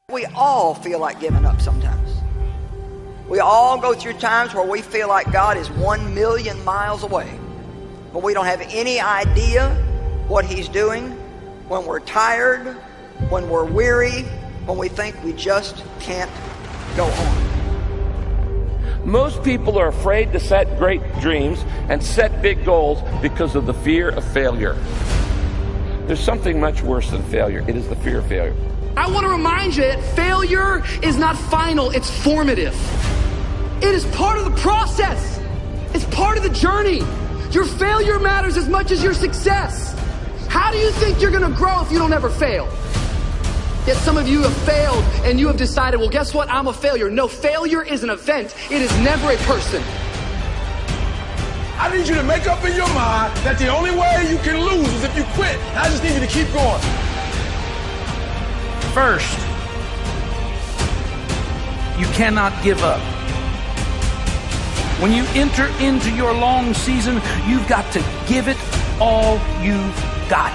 We all feel like giving up sometimes. We all go through times where we feel like God is 1,000,000 miles away, but we don't have any idea what He's doing. When we're tired, when we're weary, when we think we just can't go on. Most people are afraid to set great dreams and set big goals because of the fear of failure. There's something much worse than failure. It is the fear of failure. I want to remind you that failure is not final, it's formative. It is part of the process. It's part of the journey. Your failure matters as much as your success. How do you think you're going to grow if you don't ever fail? Yet some of you have failed and you have decided, well, guess what? I'm a failure. No, failure is an event. It is never a person. I need you to make up in your mind that the only way you can lose is if you quit. I just need you to keep going. First, you cannot give up. When you enter into your long season, you've got to give it all you've got.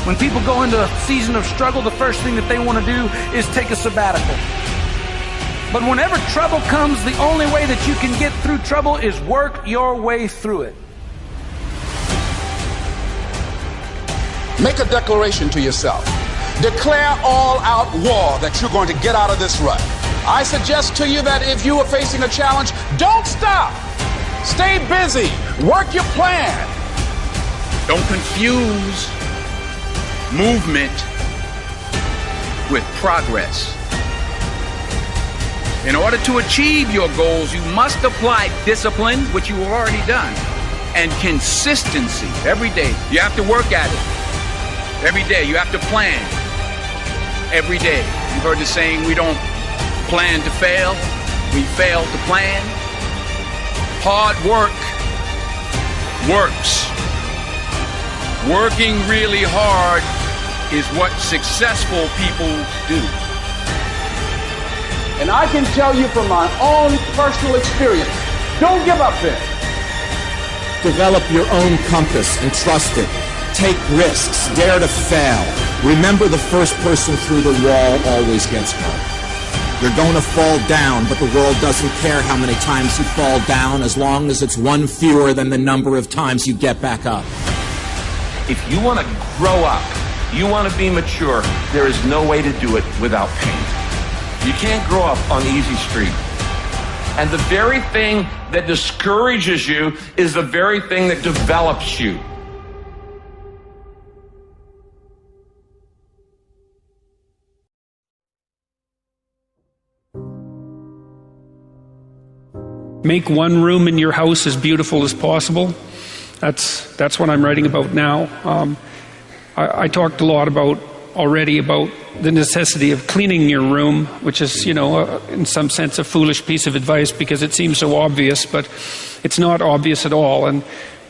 When people go into a season of struggle, the first thing that they want to do is take a sabbatical. But whenever trouble comes, the only way that you can get through trouble is work your way through it. Make a declaration to yourself. Declare all-out war that you're going to get out of this rut. I suggest to you that if you are facing a challenge, don't stop. Stay busy. Work your plan. Don't confuse movement with progress. In order to achieve your goals, you must apply discipline, which you have already done, and consistency every day. You have to work at it. Every day, you have to plan. Every day. You've heard the saying, we don't plan to fail, we fail to plan. Hard work works. Working really hard is what successful people do. And I can tell you from my own personal experience, don't give up there. Develop your own compass and trust it. Take risks, dare to fail. Remember, the first person through the wall always gets hurt. You're going to fall down, but the world doesn't care how many times you fall down as long as it's one fewer than the number of times you get back up. If you want to grow up, you want to be mature, there is no way to do it without pain. You can't grow up on easy street. And the very thing that discourages you is the very thing that develops you. Make one room in your house as beautiful as possible. That's what I'm writing about now. I talked a lot already about the necessity of cleaning your room, which is, in some sense a foolish piece of advice because it seems so obvious, but it's not obvious at all. And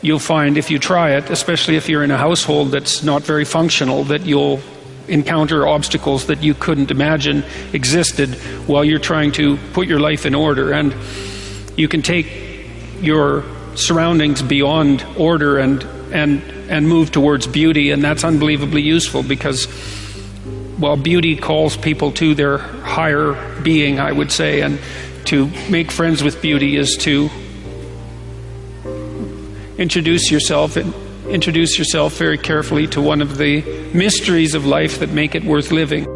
you'll find if you try it, especially if you're in a household that's not very functional, that you'll encounter obstacles that you couldn't imagine existed while you're trying to put your life in order. And you can take your surroundings beyond order and move towards beauty, and that's unbelievably useful because, well, beauty calls people to their higher being, I would say, and to make friends with beauty is to introduce yourself very carefully to one of the mysteries of life that make it worth living.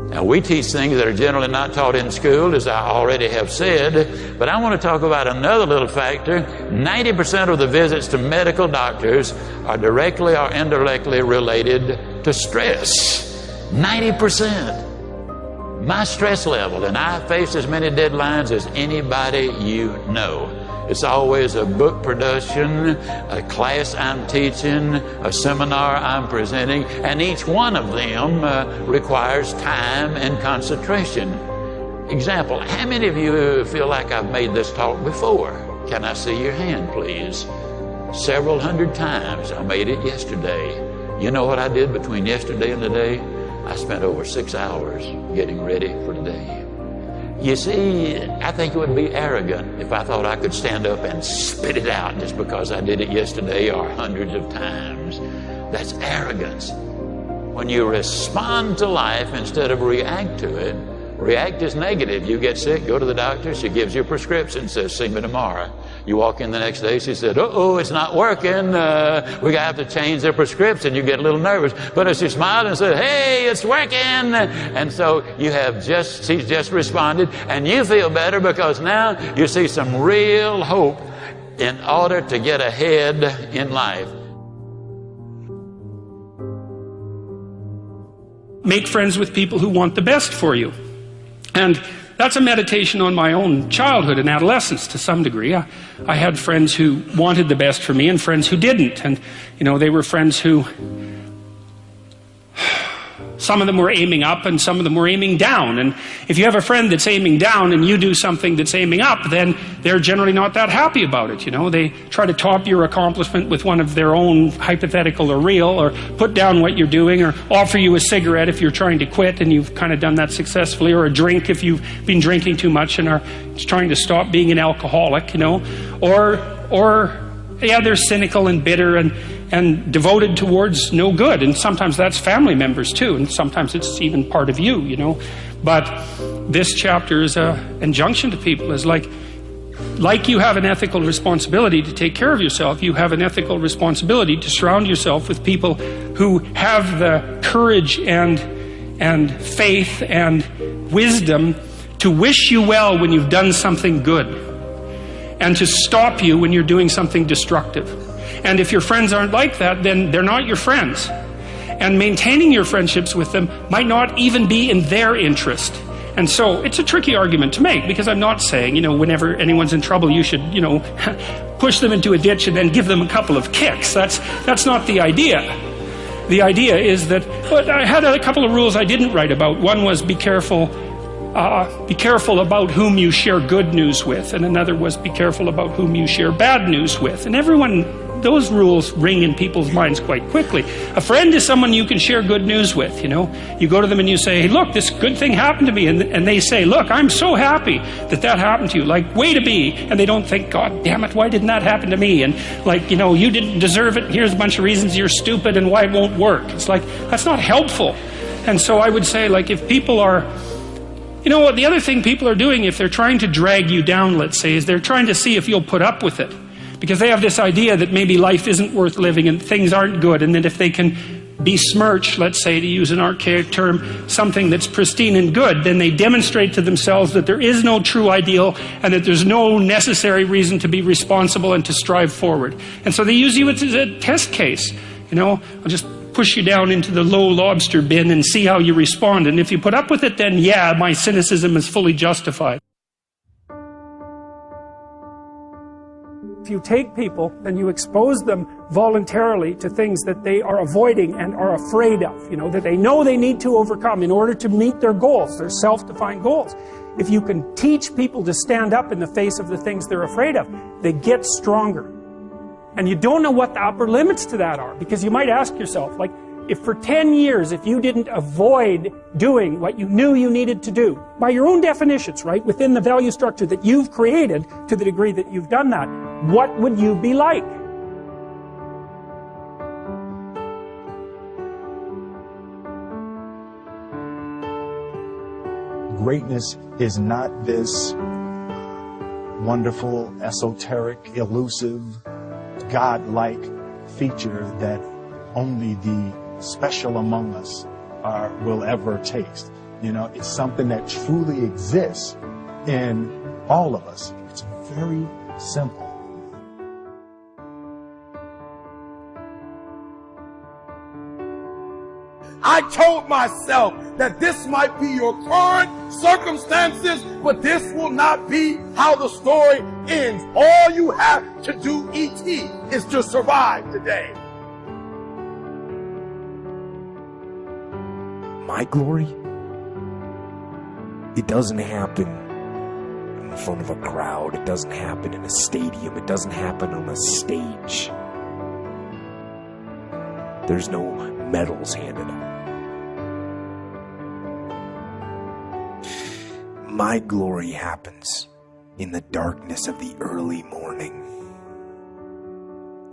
Now, we teach things that are generally not taught in school, as I already have said, but I want to talk about another little factor. 90% of the visits to medical doctors are directly or indirectly related to stress. 90%. My stress level, and I face as many deadlines as anybody you know. It's always a book production, a class I'm teaching, a seminar I'm presenting, and each one of them requires time and concentration. Example, how many of you feel like I've made this talk before? Can I see your hand, please? Several hundred times. I made it yesterday. You know what I did between yesterday and today? I spent over 6 hours getting ready for today. You see, I think it would be arrogant if I thought I could stand up and spit it out just because I did it yesterday or hundreds of times. That's arrogance. When you respond to life instead of react to it, react is negative. You get sick, go to the doctor, she gives you a prescription, says, see me tomorrow. You walk in the next day, she said, uh-oh, it's not working. We have to change the prescription. You get a little nervous. But if she smiled and said, hey, it's working. And so she's just responded, and you feel better because now you see some real hope in order to get ahead in life. Make friends with people who want the best for you. And that's a meditation on my own childhood and adolescence to some degree. I had friends who wanted the best for me and friends who didn't. And, they were friends who, some of them were aiming up and some of them were aiming down. And if you have a friend that's aiming down and you do something that's aiming up, then they're generally not that happy about it. They try to top your accomplishment with one of their own, hypothetical or real, or put down what you're doing, or offer you a cigarette if you're trying to quit and you've kind of done that successfully, or a drink if you've been drinking too much and are trying to stop being an alcoholic, or they're cynical and bitter and devoted towards no good. And sometimes that's family members too, and sometimes it's even part of you, But this chapter is an injunction to people, is like you have an ethical responsibility to take care of yourself, you have an ethical responsibility to surround yourself with people who have the courage and faith and wisdom to wish you well when you've done something good, and to stop you when you're doing something destructive. And if your friends aren't like that, then they're not your friends. And maintaining your friendships with them might not even be in their interest. And so it's a tricky argument to make, because I'm not saying, whenever anyone's in trouble, you should, push them into a ditch and then give them a couple of kicks. That's not the idea. The idea is that, but I had a couple of rules I didn't write about. One was be careful about whom you share good news with, and another was be careful about whom you share bad news with. And those rules ring in people's minds quite quickly. A friend is someone you can share good news with, You go to them and you say, hey, look, this good thing happened to me. And they say, look, I'm so happy that happened to you. Like, way to be. And they don't think, God damn it, why didn't that happen to me? And you didn't deserve it. Here's a bunch of reasons you're stupid and why it won't work. It's like, that's not helpful. And so I would say, if people are, what the other thing people are doing, if they're trying to drag you down, let's say, is they're trying to see if you'll put up with it. Because they have this idea that maybe life isn't worth living and things aren't good, and that if they can besmirch, let's say, to use an archaic term, something that's pristine and good, then they demonstrate to themselves that there is no true ideal and that there's no necessary reason to be responsible and to strive forward. And so they use you as a test case. I'll just push you down into the low lobster bin and see how you respond. And if you put up with it, then yeah, my cynicism is fully justified. If you take people and you expose them voluntarily to things that they are avoiding and are afraid of, that they know they need to overcome in order to meet their goals, their self-defined goals. If you can teach people to stand up in the face of the things they're afraid of, they get stronger. And you don't know what the upper limits to that are, because you might ask yourself, if for 10 years, if you didn't avoid doing what you knew you needed to do, by your own definitions, right, within the value structure that you've created, to the degree that you've done that, what would you be like? Greatness is not this wonderful, esoteric, elusive, God-like feature that only the special among us will ever taste. It's something that truly exists in all of us. It's very simple. I told myself that this might be your current circumstances, but this will not be how the story ends. All you have to do, E.T., is to survive today. My glory, it doesn't happen in front of a crowd. It doesn't happen in a stadium. It doesn't happen on a stage. There's no medals handed out. My glory happens in the darkness of the early morning,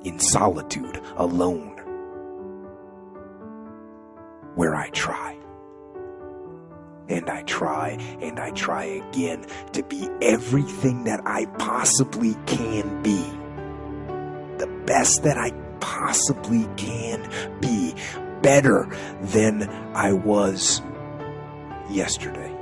in solitude, alone, where I try. And I try and I try again to be everything that I possibly can be. The best that I possibly can be. Better than I was yesterday.